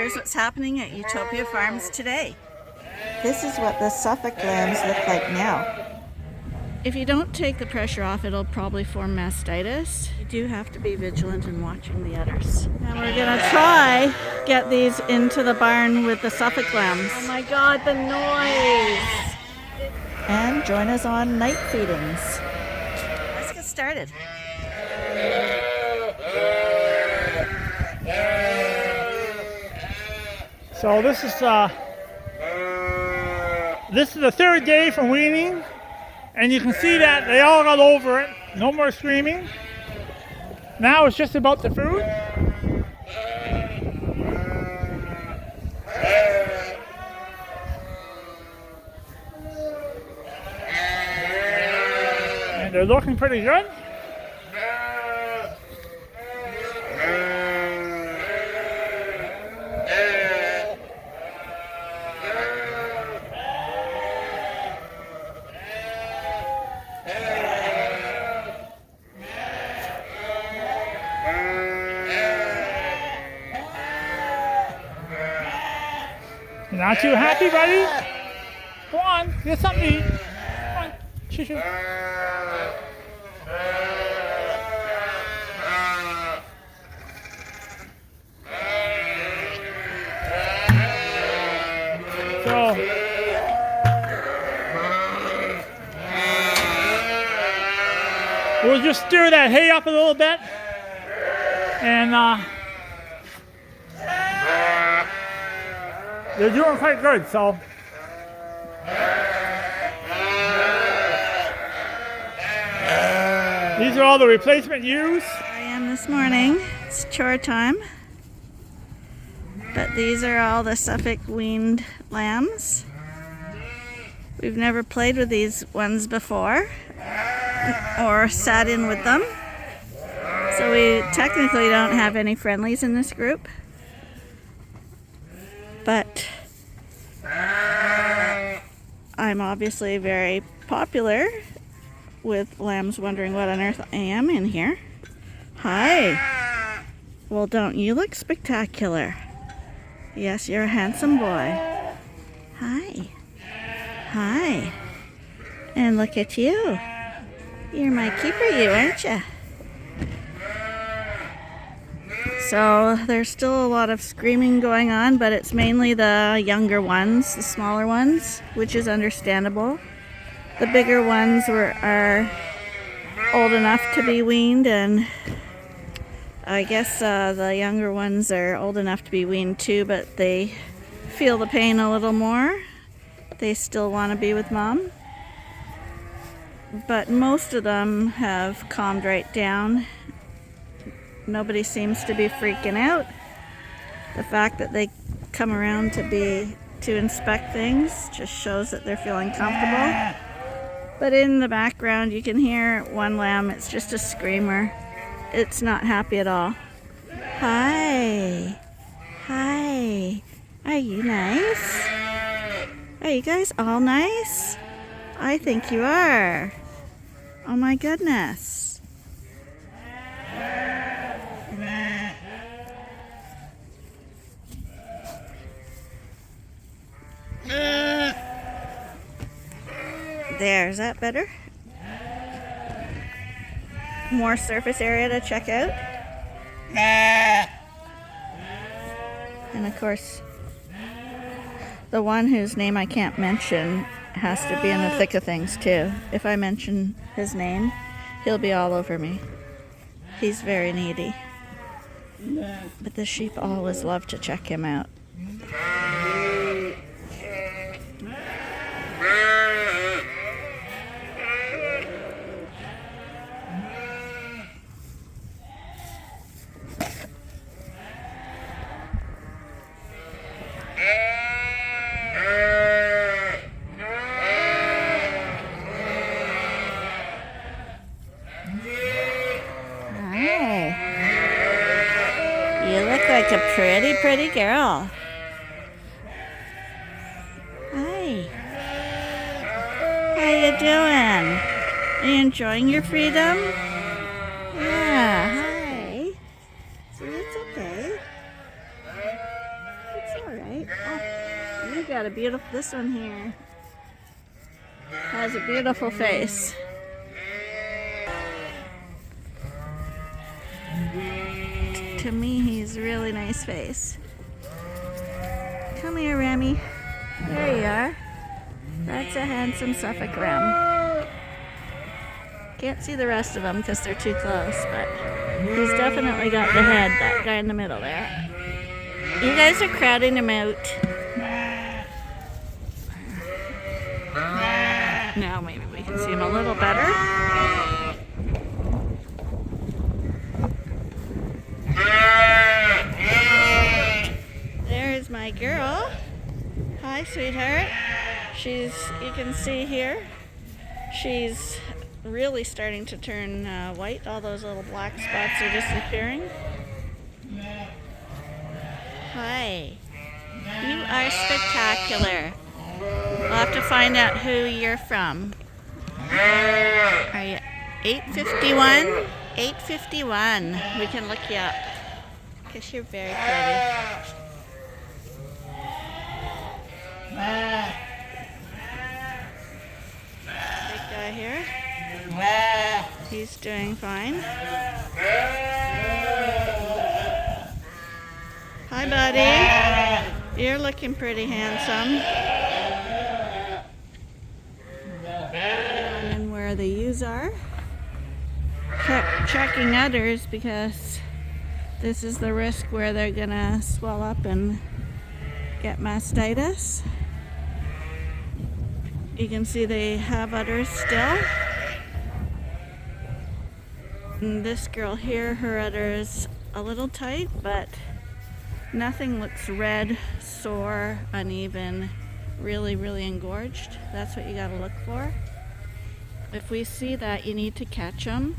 Here's what's happening at Ewetopia Farms today. This is what the Suffolk lambs look like now. If you don't take the pressure off, it'll probably form mastitis. You do have to be vigilant in watching the udders. And we're gonna try get these into the barn with the Suffolk lambs. Oh my God, the noise! And join us on night feedings. Let's get started. So this is the third day from weaning, and you can see that they all got over it. No more screaming. Now it's just about the food. And they're looking pretty good. Not too happy, buddy? Go on, get something to eat. Come on, shoo shoo. So, we'll just stir that hay up a little bit, and they're doing quite good, so. These are all the replacement ewes. I am this morning. It's chore time. But these are all the Suffolk weaned lambs. We've never played with these ones before or sat in with them. So we technically don't have any friendlies in this group. But I'm obviously very popular with lambs wondering what on earth I am in here. Hi. Well, don't you look spectacular? Yes, you're a handsome boy. Hi. Hi. And look at you. You're my keeper, you, aren't you? So there's still a lot of screaming going on, but it's mainly the younger ones, the smaller ones, which is understandable. The bigger ones are old enough to be weaned, and I guess the younger ones are old enough to be weaned too, but they feel the pain a little more. They still want to be with mom. But most of them have calmed right down. Nobody seems to be freaking out. The fact that they come around to inspect things just shows that they're feeling comfortable. But in the background you can hear one lamb. It's just a screamer. It's not happy at all. Hi. Hi. Are you nice? Are you guys all nice? I think you are. Oh my goodness. There, is that better? More surface area to check out. And of course, the one whose name I can't mention has to be in the thick of things too. If I mention his name, he'll be all over me. He's very needy. But the sheep always love to check him out. You look like a pretty girl. Hi. How you doing? Are you enjoying your freedom? Yeah, hi. See, it's okay. got a beautiful, this one here has a beautiful face. To me, he's a really nice face. Come here, Remy. There you are. That's a handsome Suffolk ram. Can't see the rest of them because they're too close, but he's definitely got the head, that guy in the middle there. You guys are crowding him out. Now maybe we can see him a little better. There's my girl. Hi, sweetheart. You can see here, she's really starting to turn white. All those little black spots are disappearing. Hi. You are spectacular. We'll have to find out who you're from. Are you 851? 851. We can look you up. Because you're very pretty. Big guy here. He's doing fine. Hi, buddy. You're looking pretty handsome. And where the ewes are. Kept checking udders because this is the risk where they're gonna swell up and get mastitis. You can see they have udders still. And this girl here, her udder is a little tight, but nothing looks red, sore, uneven, really, really engorged. That's what you gotta look for. If we see that, you need to catch them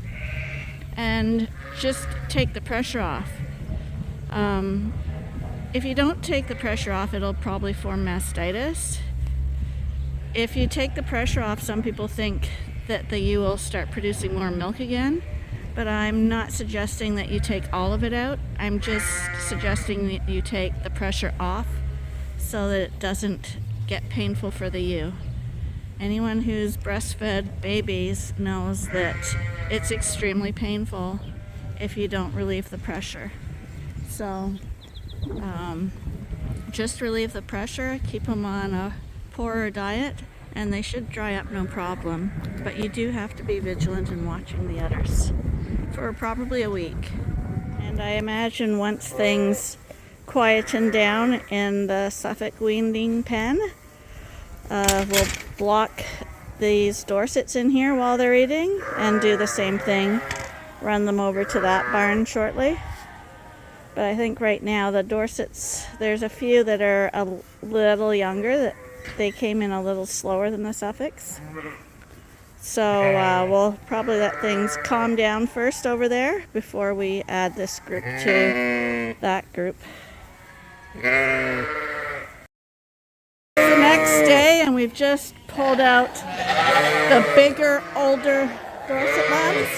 and just take the pressure off. If you don't take the pressure off, it'll probably form mastitis. If you take the pressure off, some people think that the ewe will start producing more milk again, but I'm not suggesting that you take all of it out. I'm just suggesting that you take the pressure off so that it doesn't get painful for the ewe. Anyone who's breastfed babies knows that it's extremely painful if you don't relieve the pressure. So just relieve the pressure, keep them on a poorer diet, and they should dry up no problem. But you do have to be vigilant in watching the udders for probably a week. And I imagine once things quieten down in the Suffolk weaning pen, we'll block these Dorsets in here while they're eating and do the same thing. Run them over to that barn shortly. But I think right now the Dorsets, there's a few that are a little younger, that they came in a little slower than the Suffolks. So we'll probably let things calm down first over there before we add this group to that group. It's the next day and we've just pulled out the bigger, older Dorset lambs.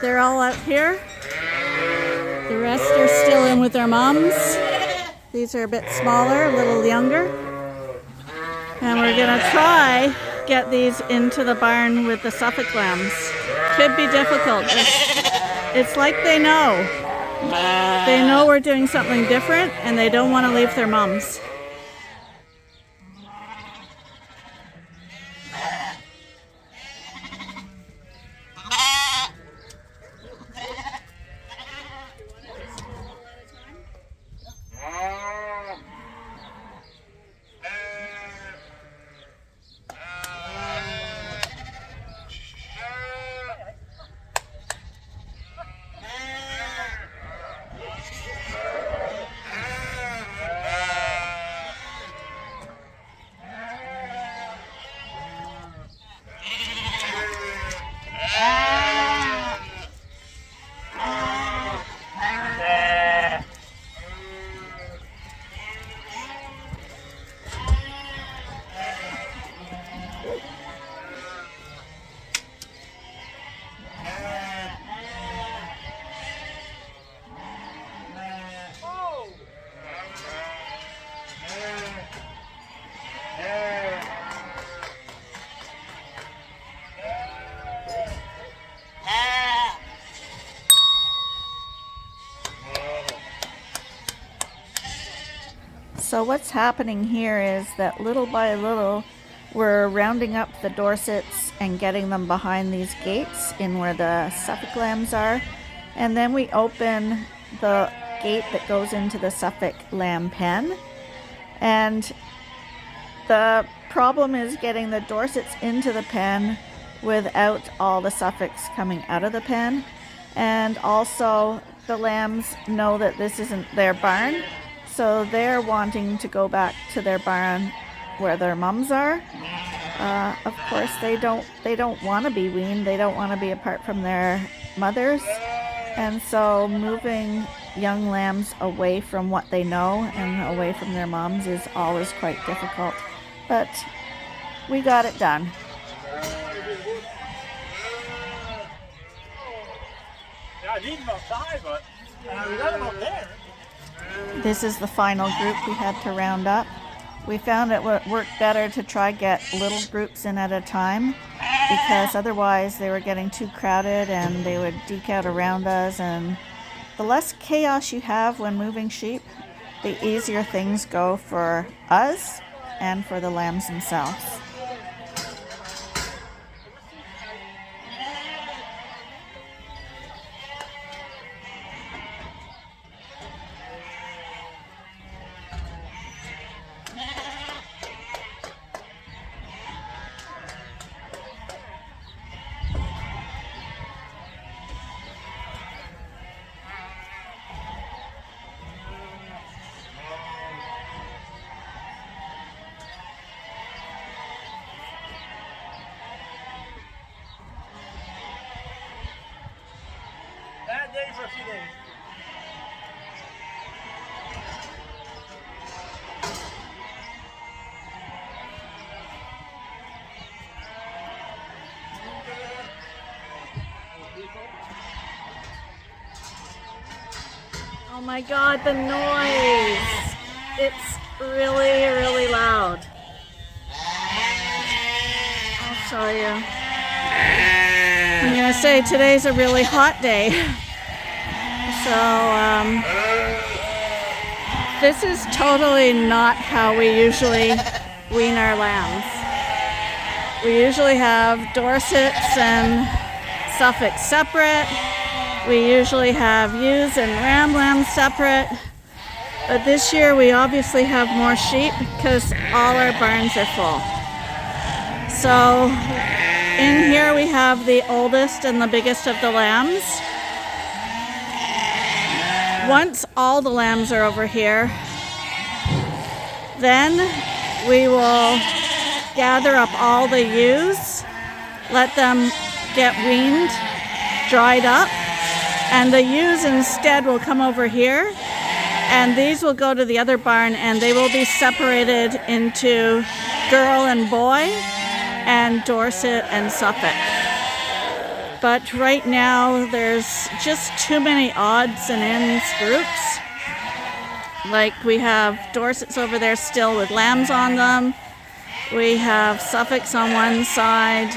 They're all out here. The rest are still in with their moms. These are a bit smaller, a little younger. And we're gonna try get these into the barn with the Suffolk lambs. Could be difficult. It's like they know. They know we're doing something different and they don't want to leave their mums. So what's happening here is that little by little we're rounding up the Dorsets and getting them behind these gates in where the Suffolk lambs are. And then we open the gate that goes into the Suffolk lamb pen. And the problem is getting the Dorsets into the pen without all the Suffolks coming out of the pen. And also the lambs know that this isn't their barn, so they're wanting to go back to their barn where their mums are. Of course, they don't want to be weaned. They don't want to be apart from their mothers, and so moving young lambs away from what they know and away from their moms is always quite difficult. But we got it done. Yeah, I need them outside, but we got them up there. This is the final group we had to round up. We found it worked better to try get little groups in at a time, because otherwise they were getting too crowded and they would deke out around us, and the less chaos you have when moving sheep, the easier things go for us and for the lambs themselves. Bad day for a few days. Oh my God, the noise! It's really, really loud. I'll show you. I'm gonna say today's a really hot day. So, this is totally not how we usually wean our lambs. We usually have Dorsets and Suffolks separate. We usually have ewes and ram lambs separate. But this year we obviously have more sheep because all our barns are full. So in here we have the oldest and the biggest of the lambs. Once all the lambs are over here, then we will gather up all the ewes, let them get weaned, dried up, and the ewes instead will come over here, and these will go to the other barn, and they will be separated into girl and boy and Dorset and Suffolk. But right now there's just too many odds and ends groups. Like we have Dorsets over there still with lambs on them. We have Suffolks on one side.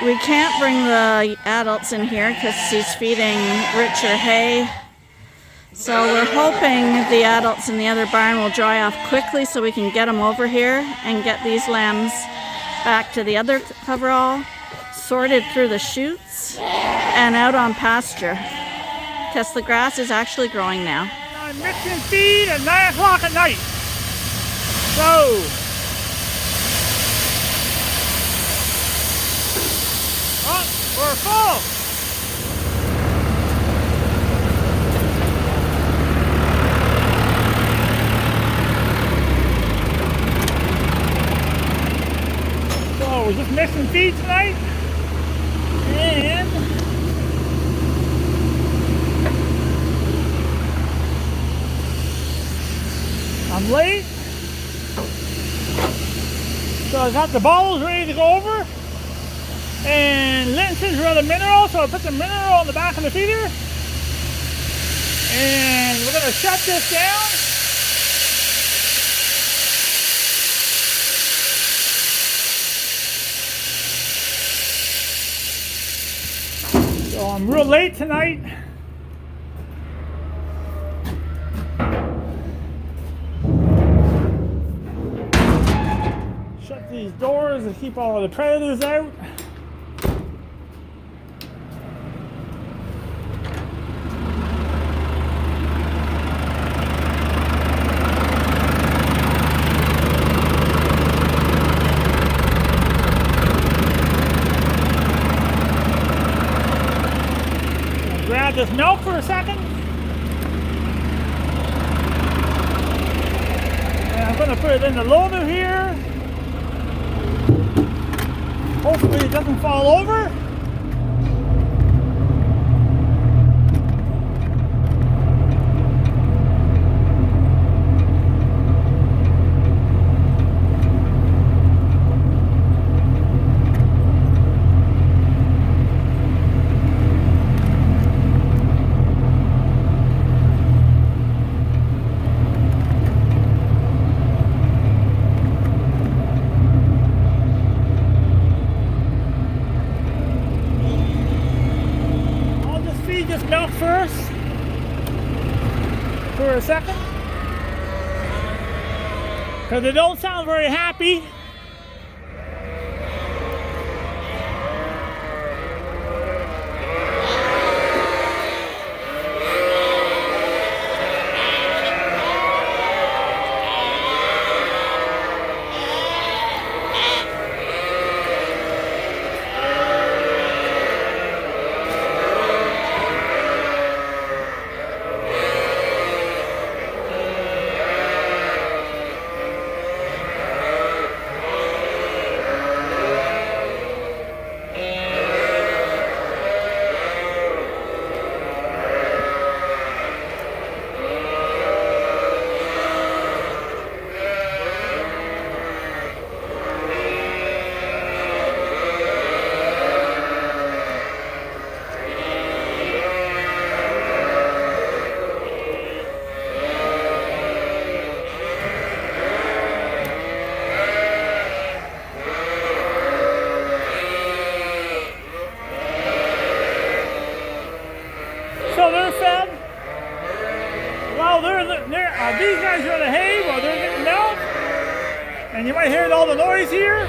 We can't bring the adults in here because he's feeding richer hay. So we're hoping the adults in the other barn will dry off quickly so we can get them over here and get these lambs back to the other coverall, sorted through the chutes, and out on pasture, because the grass is actually growing now. I'm mixing feed at 9 o'clock at night. So, we're full. So we're just mixing feed tonight, and I'm late, so I got the bottles ready to go over. And Linton's run a mineral, so I put the mineral on the back of the feeder. And we're going to shut this down. So I'm real late tonight. doors to keep all of the predators out. Grab this milk for a second. And I'm going to put it in the loader here. Hopefully it doesn't fall over. This milk first for a second because they don't sound very happy. These guys are in the hay while they're getting milk, and you might hear all the noise here.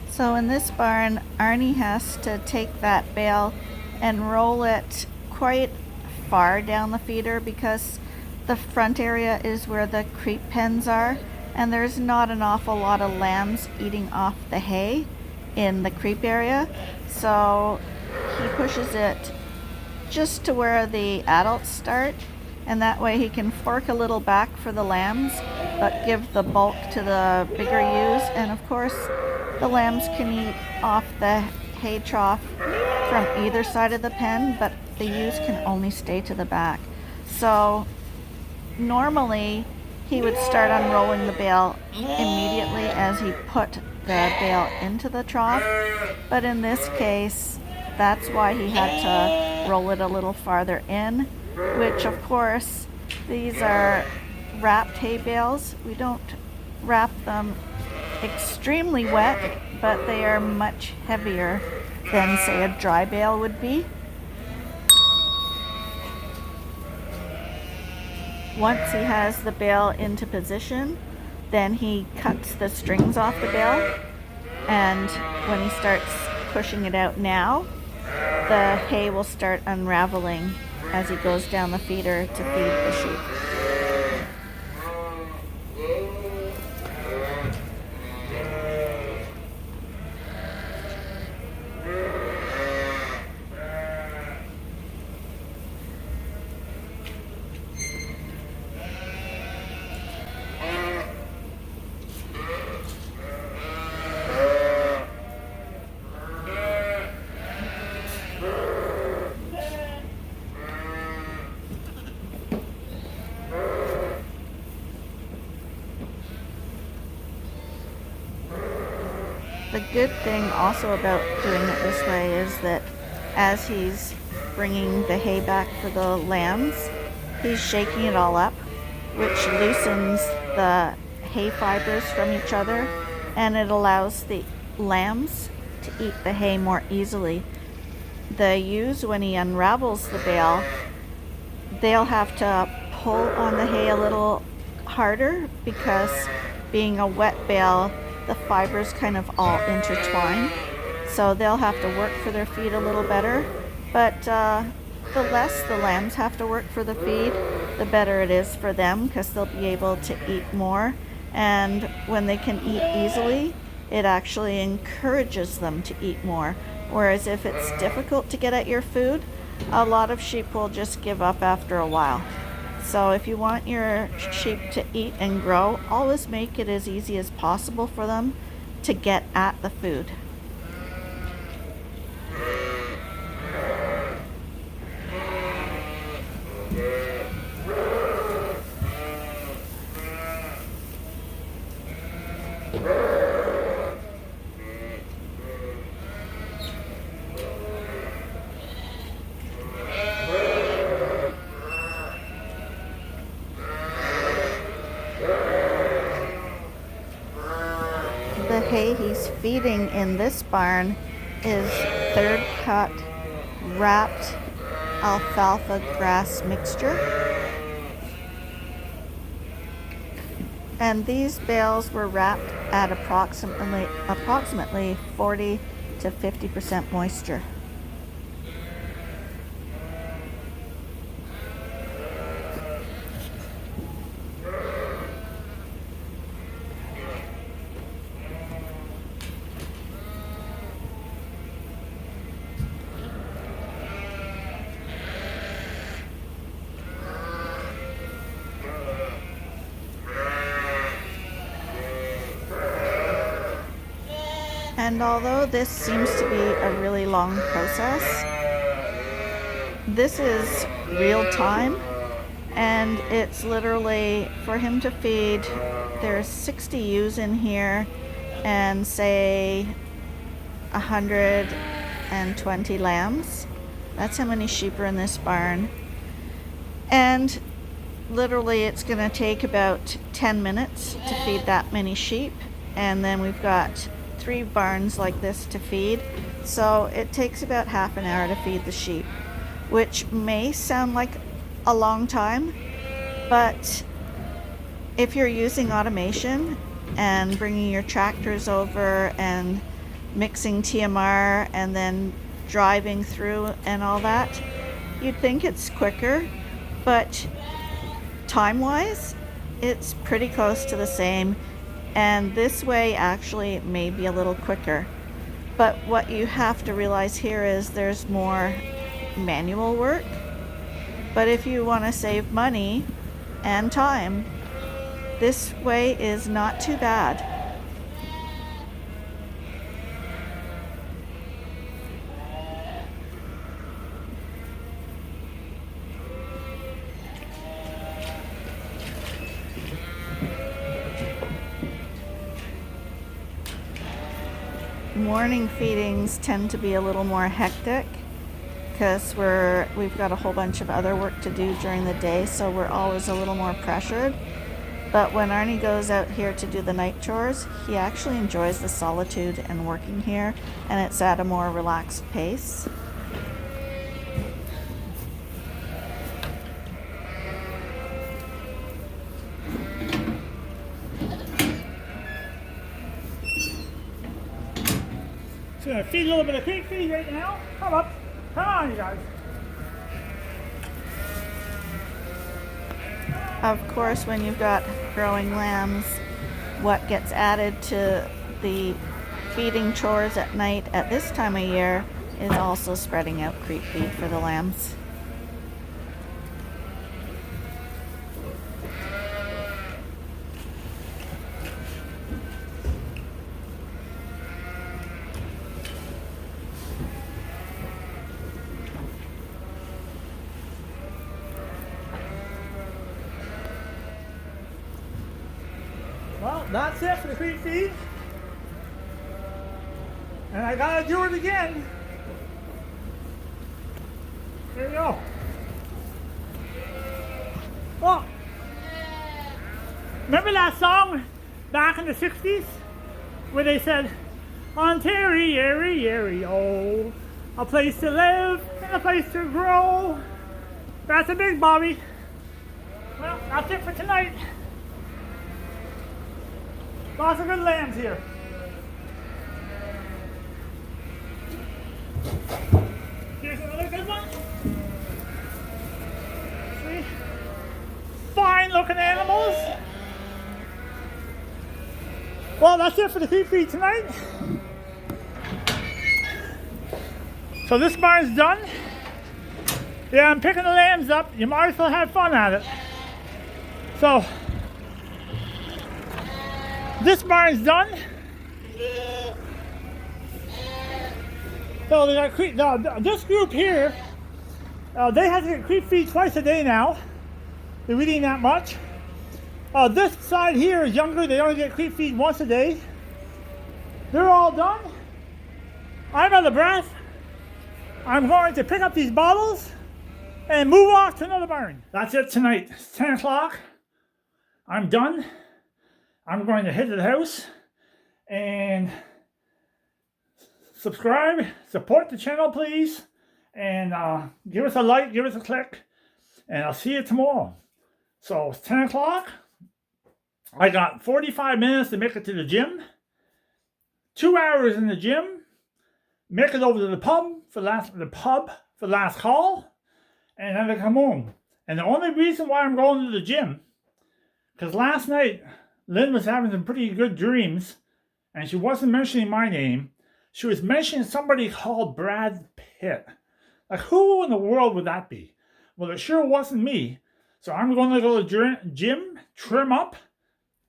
So in this barn, Arnie has to take that bale and roll it quite far down the feeder because the front area is where the creep pens are, and there's not an awful lot of lambs eating off the hay in the creep area. So he pushes it just to where the adults start, and that way he can fork a little back for the lambs but give the bulk to the bigger ewes. And of course the lambs can eat off the hay trough from either side of the pen, but the ewes can only stay to the back. So normally he would start unrolling the bale immediately as he put the bale into the trough, but in this case that's why he had to roll it a little farther in, which of course these are wrapped hay bales. We don't wrap them extremely wet, but they are much heavier than say a dry bale would be. Once he has the bale into position, then he cuts the strings off the bale, and when he starts pushing it out now, the hay will start unraveling as he goes down the feeder to feed the sheep. The good thing also about doing it this way is that as he's bringing the hay back for the lambs, he's shaking it all up, which loosens the hay fibers from each other, and it allows the lambs to eat the hay more easily. The ewes, when he unravels the bale, they'll have to pull on the hay a little harder because being a wet bale, the fibers kind of all intertwine. So they'll have to work for their feed a little better. But the less the lambs have to work for the feed, the better it is for them because they'll be able to eat more. And when they can eat easily, it actually encourages them to eat more. Whereas if it's difficult to get at your food, a lot of sheep will just give up after a while. So if you want your sheep to eat and grow, always make it as easy as possible for them to get at the food. The hay he's feeding in this barn is third cut wrapped alfalfa grass mixture. And these bales were wrapped at approximately 40 to 50% moisture. And although this seems to be a really long process, this is real time, and it's literally for him to feed. There's 60 ewes in here and say 120 lambs. That's how many sheep are in this barn. And literally it's going to take about 10 minutes to feed that many sheep, and then we've got 3 barns like this to feed, so it takes about half an hour to feed the sheep, which may sound like a long time, but if you're using automation and bringing your tractors over and mixing TMR and then driving through and all that, you'd think it's quicker, but time-wise it's pretty close to the same. And this way actually may be a little quicker. But what you have to realize here is there's more manual work. But if you want to save money and time, this way is not too bad. Morning feedings tend to be a little more hectic because we've got a whole bunch of other work to do during the day, so we're always a little more pressured. But when Arnie goes out here to do the night chores, he actually enjoys the solitude and working here, and it's at a more relaxed pace. Just gonna feed a little bit of creek feed right now. Come up. Come on, you guys. Of course, when you've got growing lambs, what gets added to the feeding chores at night at this time of year is also spreading out creep feed for the lambs. Well, that's it for the creep feed. And I gotta do it again. There you go. Oh, remember that song back in the 60s where they said, Ontario, a place to live and a place to grow. That's a big Bobby. Well, that's it for tonight. Lots of good lambs here. Here's another good one. See? Fine looking animals. Well, that's it for the feed feed tonight. So this barn's done. Yeah, I'm picking the lambs up. You might as well have fun at it. So this barn's done. So they got this group here, they have to get creep feed twice a day now. They're eating that much. This side here is younger. They only get creep feed once a day. They're all done. I'm out of breath. I'm going to pick up these bottles and move off to another barn. That's it tonight. It's 10 o'clock. I'm done. I'm going to head to the house and subscribe, support the channel please, and give us a like, give us a click, and I'll see you tomorrow. So it's 10 o'clock. I got 45 minutes to make it to the gym, 2 hours in the gym, make it over to the pub for last call, and then I come home. And the only reason why I'm going to the gym, because last night Lynn was having some pretty good dreams, and she wasn't mentioning my name. She was mentioning somebody called Brad Pitt. Like, who in the world would that be? Well, it sure wasn't me. So I'm going to go to the gym, trim up,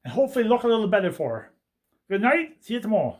and hopefully look a little better for her. Good night. See you tomorrow.